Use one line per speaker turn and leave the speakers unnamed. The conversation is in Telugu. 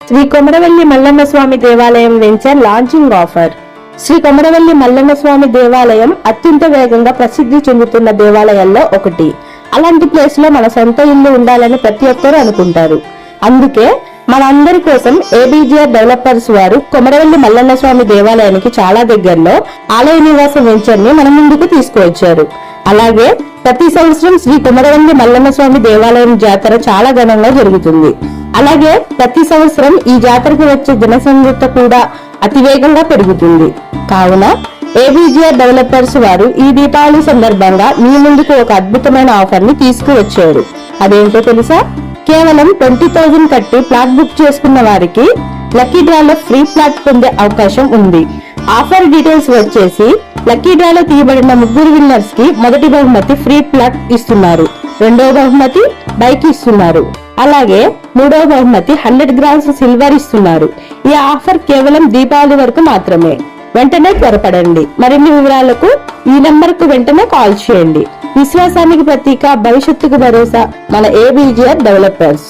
శ్రీ కొమరవెల్లి మల్లన్న స్వామి దేవాలయం venture launching offer. Sri Komaravelli Mallanna Swamy దేవాలయం అత్యంత వేగంగా ప్రసిద్ధి చెందుతున్న దేవాలయాల్లో ఒకటి. అలాంటి ప్లేస్ లో మన సొంత ఇల్లు ఉండాలని ప్రతి ఒక్కరూ అనుకుంటారు. అందుకే మనందరి కోసం ఏబీజీఆర్ డెవలపర్స్ వారు కొమరవెల్లి మల్లన్న స్వామి దేవాలయానికి చాలా దగ్గరలో ఆలయ నివాసం వెంచర్ ని మన ముందుకు తీసుకువచ్చారు. అలాగే ప్రతి సంవత్సరం శ్రీ కొమరవెల్లి మల్లన్న స్వామి దేవాలయం జాతర చాలా ఘనంగా జరుగుతుంది. అలాగే ప్రతి సంవత్సరం ఈ జాతరకు వచ్చే జనసంఖ్య కూడా అతివేగంగా పెరుగుతుంది. కావున ఏబీజీఆర్ డెవలపర్స్ వారు ఈ దీపావళి సందర్భంగా మీ ముందుకు ఒక అద్భుతమైన ఆఫర్ ని తీసుకువచ్చారు. అదేంటో తెలుసా? కేవలం 20,000 కట్టి ప్లాట్ బుక్ చేసుకున్న వారికి లక్కీ డ్రాలో ఫ్రీ ప్లాట్ పొందే అవకాశం ఉంది. ఆఫర్ డీటెయిల్స్ వచ్చేసి లక్కీ డ్రాలో తీయబడిన 3 విన్నర్స్ కి మొదటి బహుమతి ఫ్రీ ప్లాట్ ఇస్తున్నారు, రెండవ బహుమతి బైక్ ఇస్తున్నారు, అలాగే మూడవ బహుమతి 100 గ్రామ్స్ సిల్వర్ ఇస్తున్నారు. ఈ ఆఫర్ కేవలం దీపావళి వరకు మాత్రమే. వెంటనే త్వరపడండి. మరిన్ని వివరాలకు ఈ నంబర్ కు వెంటనే కాల్ చేయండి. విశ్వాసానికి ప్రతీక, భవిష్యత్తుకు భరోసా మన ఏబీజీఆర్ డెవలపర్స్.